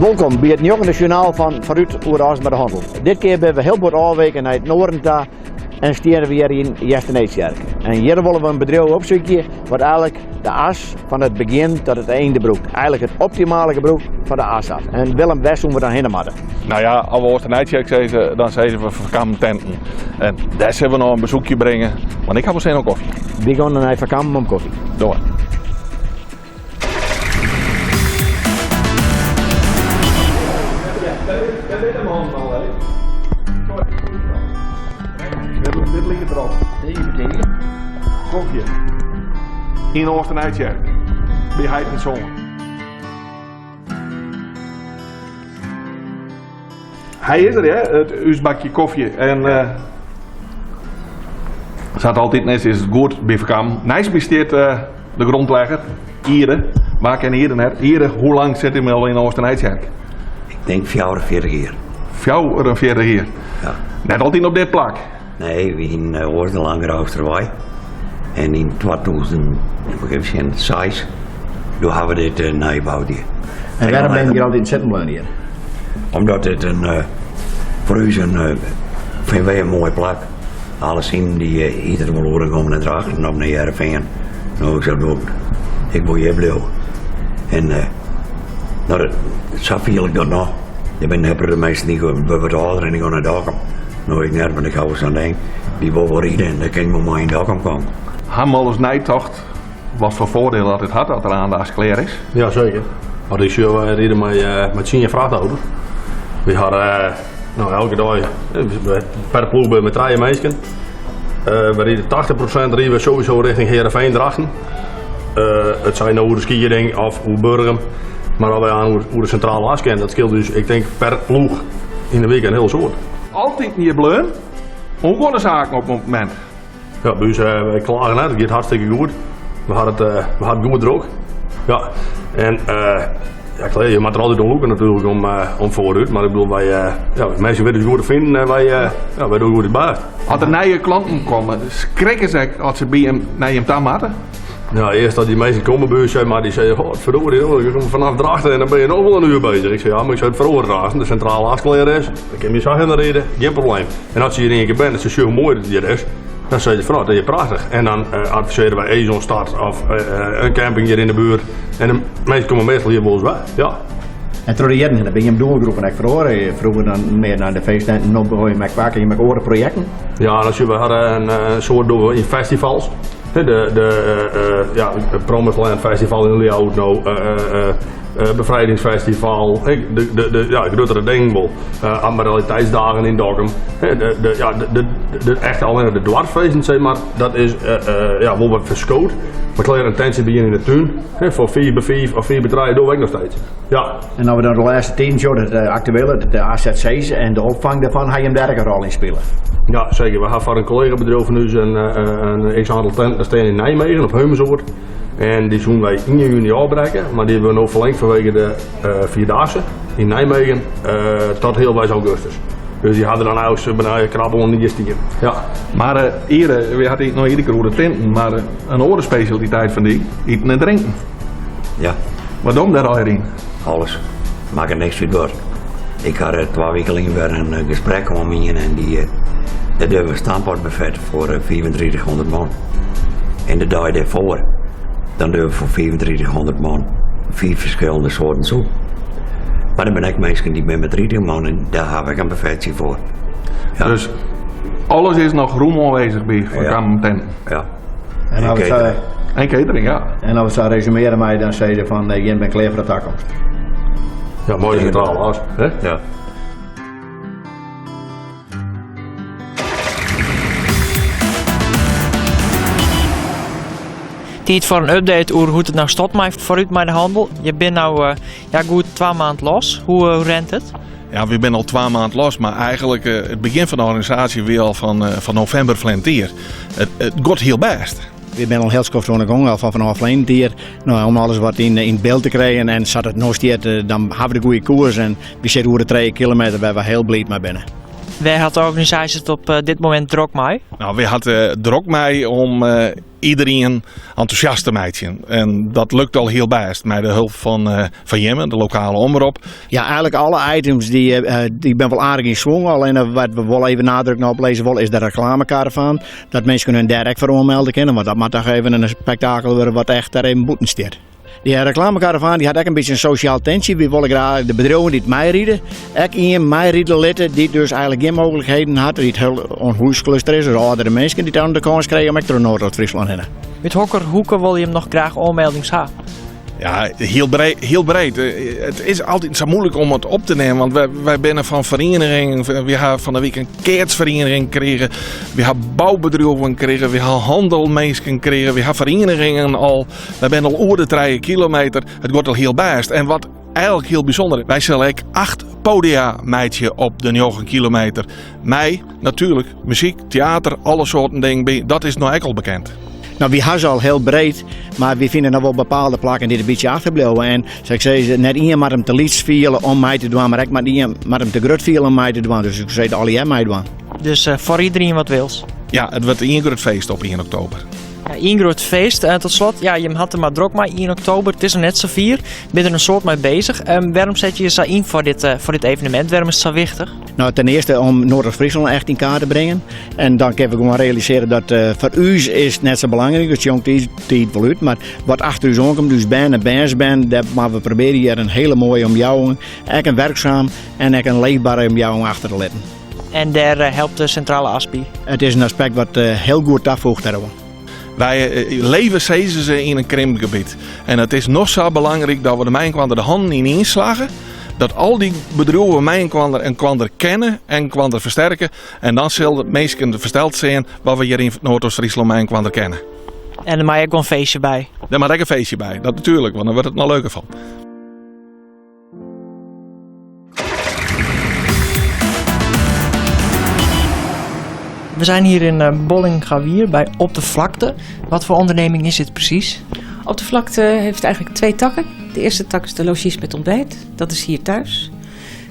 Welkom bij het nieuwe journaal van Vooruit Oer-As met de Handel. Dit keer ben we heel wat afweken naar het noorden toe en steren we hier in Jesteneetsjerk. En hier willen we een bedrijf opzoeken wat eigenlijk de as van het begin tot het einde broekt. Eigenlijk het optimale gebruik van de as af. En Willem, waar doen we dan heen moeten? Nou ja, als we Oostenrijdsjerk zeiden, dan zeiden we van tenten. En daar zullen we nog een bezoekje brengen, want ik heb wel zin op koffie. We gaan naar Vakam om koffie. Door. Dit ligt erop. Koffie. In Oostenrijdsjerk. Bij Heid en Zongen. Hij is er, hè, het uusbakje koffie. En zat altijd net is het goed bij Vakam. Nijs besteedt de grondlegger. Ieren. Waar kennen Ieren het? Ieren, hoe lang zit hij al in Oostenrijdsjerk? Ik denk 44 jaar. 44 jaar. Ja. Net altijd op dit plak. Nee, we in Oosterlanger Oosterwijk. En in 2006, toen hebben we dit nabouwd hier. En waarom ben je hier altijd in Zettenblaan hier? Omdat het voor u vinden wij een mooie plek. Alle zien die ieder wil horen komen en dragen op naar Heerenveen. Nou, ik zeg ook, ik wil hier blijven. En nou, zo viel ik dat nog. Je bent hebben de meesten die gaan wat ouder en die gaan naar Dokkum. Nou, ik net ben ik hou eens aan denk, die wil wel rijden en dan kan je maar in Dokkum komen. Hamels Nijtocht, wat voor voordeel dat het had dat er aan de as klaar is? Ja, zeker. Maar ik rijden met 10 vrachtauto's. We hadden nou, elke dag per ploeg met 3 mensen. We rijden 80% rijden we sowieso richting Heerenveen Drachten. Het zijn nou hoe de skiering of hoe Burgum. Maar als wij aan hoe de centrale as kennen, dat scheelt dus, ik denk, per ploeg in de week een heel soort. Altijd niet bleun. Hoe gaan de zaken op het moment? Ja, bij ons wij klagen net, het gaat hartstikke goed. We hadden het goed droog. Ja, en ja, je moet er altijd om loeken natuurlijk om vooruit. Maar ik bedoel, mensen willen het goed vinden en wij doen goed het best. Als er nieuwe klanten komen, schrikken ze als ze bij hem naar hem tam hadden? Ja, eerst dat die mensen komen bij ons, maar die zeggen, oh, verdorie, je komt vanaf Drachten en dan ben je nog wel een uur bezig. Ik zeg, ja, maar ik zou het veroorzaken, de centrale as klaar is, dan kun je zo in de reden, geen probleem. En als je hier in één keer bent, is het zo mooi dat je er is, dan zeg je van, dat is prachtig. En dan adviseren wij zo'n stad of een camping hier in de buurt. En de mensen komen meestal hier bij ons weg, ja. En door de jaren ben je hem doorgeroepen en ik verhoren. Vroeger dan meer naar de feesten en dan begon je met kwaken en met andere projecten. Ja, en als je, we hadden een soort door in festivals. Het Promisland Festival in Leeuwarden, Bevrijdingsfestival, de grotere dingen, Admiraliteitsdagen in Dokkum. Echt alleen de dwarsfeesten, zeg maar, dat is wel wat verschoot. Maar kleine intentie beginnen in de tuin, voor 4 bij 5 of 4 bij 3 doen we ook nog steeds. Ja. En als we dan de laatste 10 show, het actuele, de AZC's en de opvang daarvan, ga je hem daar een rol in spelen? Ja, zeker. We hebben voor een collega-bedrijf van ons een x-aantal tenten staan in Nijmegen op Heumensoort. En die zullen wij in juni afbreken, maar die hebben we nog verlengd vanwege de Vierdaagse in Nijmegen tot heel bij augustus. Dus die hadden dan ook bijna krabbel en niet stieren. Ja. Maar we hadden nog iedere keer over de tenten, maar een andere specialiteit van die, eten en drinken. Ja. Wat doen daar al in? Alles. Maak er niks door. Ik had 2 weken weer een gesprek om me en dat hebben we standaardbuffet voor 3500 man. En de dag daarvoor, dan doen we voor 3500 man 4 verschillende soorten soep. Maar dan ben ik mensen die met 30 man en daar heb ik een buffetje voor. Ja. Dus alles is nog roem aanwezig bij Vakam tenten. Ja. En catering, ja. En als we zo resumeren, maar dan zei je van, je bent klaar voor de toekomst. Ja, mooi centrale as. Ja. Tijd voor een update over hoe het nou staat met vooruit met de handel. Je bent nu goed 2 maanden los. Hoe rent het? Ja, we zijn al 2 maanden los, maar eigenlijk het begin van de organisatie weer al van november flanteer. Het gaat heel best. We zijn al heel kort aan de gang, al vanaf hier, om alles wat in beeld te krijgen. En zat het nog steeds, dan hebben we de goede koers en we zitten over de 3 kilometer waar we heel blij mee binnen. Waar had de organisatie het op dit moment druk mee? Nou, we hadden druk mee om iedereen enthousiast te maken. En dat lukt al heel best met de hulp van Jemme, de lokale omroep. Ja, eigenlijk alle items die ben wel aardig in zwang. Alleen wat we wel even nadrukken op lezen willen is de reclamekaravaan. Dat mensen kunnen direct voor aanmelden kunnen. Want dat moet toch even een spektakel worden wat echt daar even boeten stiert. Die reclamekaravaan die had ook een beetje een sociaal tentje. We willen graag de bedrijven die het meerijden. Ook in meerijden litten die dus eigenlijk geen mogelijkheden hadden. Die het heel onhuiscluster is. Dus oudere mensen die dan de kans kregen om door Noord-Friesland heen. Met welke hoeken wil je hem nog graag aanmeldings hebben? Ja, heel breed. Het is altijd zo moeilijk om het op te nemen, want wij binnen van verenigingen. We hebben van de week een keertsvereniging gekregen. We hebben bouwbedrijven gekregen. We hebben handelmeesken gekregen. We hebben verenigingen al. We zijn al over de 3 kilometer. Het wordt al heel best. En wat eigenlijk heel bijzonder is, wij zullen 8 podia meidje op de 9 kilometer. Mij, natuurlijk, muziek, theater, alle soorten dingen. Dat is nou ook al bekend. Nou, we hebben ze al heel breed, maar we vinden nog wel bepaalde plakken die een beetje achterblijven. En zoals ik zei, net iemand maar hem te liefst vielen om mij te doen, maar ik maar hem te groot vielen om mij te doen. Dus ik zei al jij mij doen. Dus voor iedereen wat wils. Ja, het wordt een groot feest op 1 oktober. Ja, een groot feest. Tot slot, ja, je had er maar druk maar 1 oktober. Het is er net zo vier. Ben je er een soort mee bezig. Waarom zet je je zo in voor dit evenement? Waarom is het zo wichtig? Nou, ten eerste om Noord-Friesland echt in kaart te brengen. En dan kunnen we gewoon realiseren dat voor u is het net zo belangrijk. Dus jong tijd wel uit. Maar wat achter u aankomt, dus bands, dat maar we proberen hier een hele mooie omjouwing. Ook een werkzaam en ook een leefbare omjouwing achter te letten. En daar helpt de centrale ASPI. Het is een aspect wat heel goed afvoegt hebben. Wij leven steeds in een krimpgebied. En het is nog zo belangrijk dat we de mijnkwander de handen in inslagen. Dat al die bedrijven mijnkwander en kwander kennen en kwander versterken. En dan zullen het mensen versteld zijn wat we hier in Noord-Oost-Friesland mijnkwander kennen. En er maak je ook een feestje bij. Daar maak ik een feestje bij, dat natuurlijk, want dan wordt het nog leuker van. We zijn hier in Bollingawier bij Op de Vlakte. Wat voor onderneming is dit precies? Op de Vlakte heeft eigenlijk 2 takken. De eerste tak is de logies met ontbijt. Dat is hier thuis.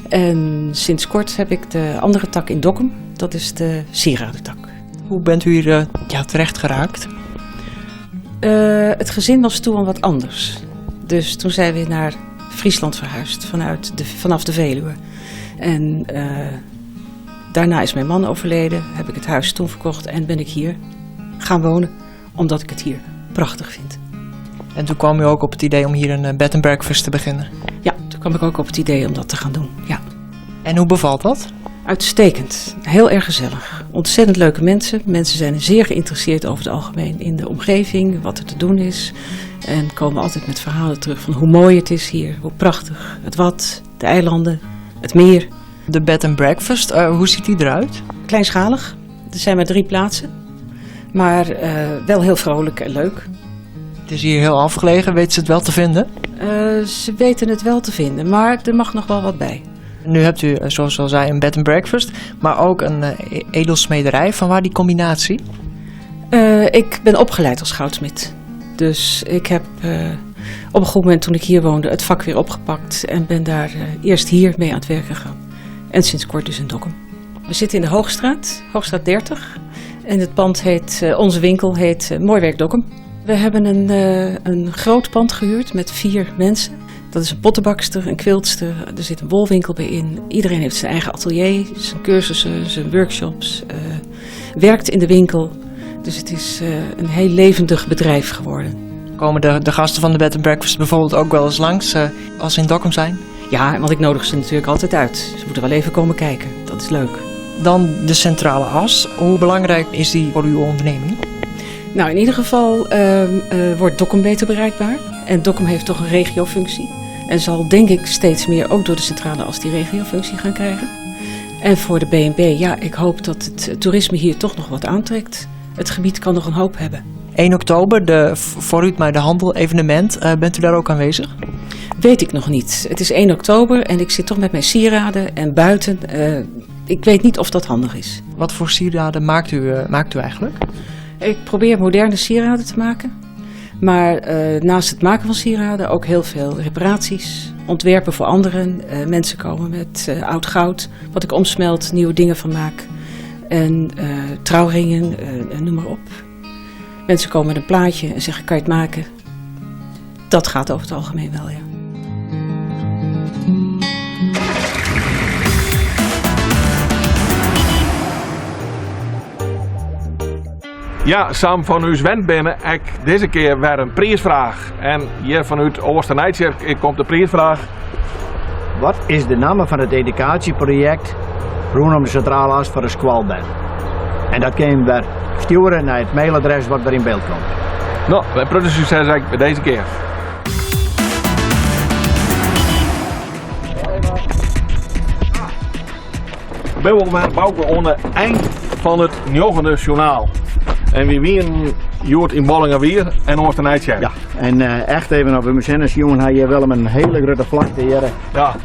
En sinds kort heb ik de andere tak in Dokkum. Dat is de sieradentak. Hoe bent u hier terecht geraakt? Het gezin was toen al wat anders. Dus toen zijn we naar Friesland verhuisd vanaf de Veluwe. En daarna is mijn man overleden. Heb ik het huis toen verkocht en ben ik hier gaan wonen. Omdat ik het hier prachtig vind. En toen kwam u ook op het idee om hier een bed and breakfast te beginnen? Ja, toen kwam ik ook op het idee om dat te gaan doen, ja. En hoe bevalt dat? Uitstekend. Heel erg gezellig. Ontzettend leuke mensen. Mensen zijn zeer geïnteresseerd over het algemeen in de omgeving, wat er te doen is. En komen altijd met verhalen terug van hoe mooi het is hier, hoe prachtig. Het Wad, de eilanden, het meer. De bed and breakfast, hoe ziet die eruit? Kleinschalig. Er zijn maar 3 plaatsen. Maar wel heel vrolijk en leuk. Het is hier heel afgelegen, weten ze het wel te vinden? Ze weten het wel te vinden, maar er mag nog wel wat bij. Nu hebt u, zoals al zei, een bed and breakfast, maar ook een edelsmederij. Van waar die combinatie? Ik ben opgeleid als goudsmid. Dus ik heb op een goed moment toen ik hier woonde het vak weer opgepakt. En ben daar eerst hier mee aan het werk gegaan. En sinds kort dus in Dokkum. We zitten in de Hoogstraat 30. En het pand heet, onze winkel heet Mooiwerk Dokkum. We hebben een groot pand gehuurd met 4 mensen. Dat is een pottenbakster, een quiltster, er zit een wolwinkel bij in. Iedereen heeft zijn eigen atelier, zijn cursussen, zijn workshops, werkt in de winkel. Dus het is een heel levendig bedrijf geworden. Komen de gasten van de bed and breakfast bijvoorbeeld ook wel eens langs als ze in Dokkum zijn? Ja, want ik nodig ze natuurlijk altijd uit. Ze moeten wel even komen kijken, dat is leuk. Dan de centrale as. Hoe belangrijk is die voor uw onderneming? Nou, in ieder geval wordt Dokkum beter bereikbaar. En Dokkum heeft toch een regiofunctie. En zal denk ik steeds meer ook door de centrale as die regiofunctie gaan krijgen. En voor de B&B, ja, ik hoop dat het toerisme hier toch nog wat aantrekt. Het gebied kan nog een hoop hebben. 1 oktober, de Vooruit maar de Handel evenement. Bent u daar ook aanwezig? Weet ik nog niet. Het is 1 oktober en ik zit toch met mijn sieraden en buiten. Ik weet niet of dat handig is. Wat voor sieraden maakt u eigenlijk? Ik probeer moderne sieraden te maken. Maar naast het maken van sieraden ook heel veel reparaties. ontwerpen voor anderen. Mensen komen met oud goud, wat ik omsmelt, nieuwe dingen van maak. En trouwringen, noem maar op. Mensen komen met een plaatje en zeggen, kan je het maken? Dat gaat over het algemeen wel, ja. Ja, Sam van u wend binnen. Ik deze keer weer een prijsvraag. En hier vanuit Oostenrijtje komt de prijsvraag. Wat is de naam van het educatieproject rondom de centrale as voor de squalbed? En dat kun je sturen naar het mailadres wat er in beeld komt. Nou, wij proberen succes bij deze keer. Ben wel maar bouwen aan het eind van het 9e journaal. En wie wieren Joert in Bollingen weer en Oostenrijtje. Ja, en echt even op mijn zinnen, jongen, hij hier wel een hele grote vlakte hier. Ja.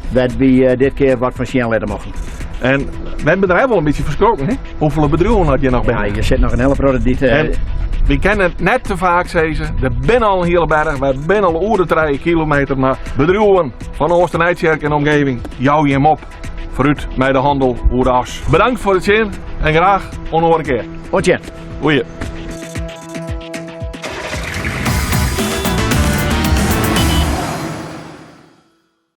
Dat we dit keer wat van Sjen letten mogen. En we hebben er wel een beetje verschrokken, hè? Hoeveel bedrijven had je nog bij? Ja, je zit nog een hele grote dit. We kennen het net te vaak, zei ze. Er zijn al een hele berg, we zijn al oeren 3 kilometer, maar bedrijven van Oostenrijtje en omgeving, jou je hem op. Vooruit met de handel, hoe de as. Bedankt voor het zien en graag een andere keer. Otje. Oei.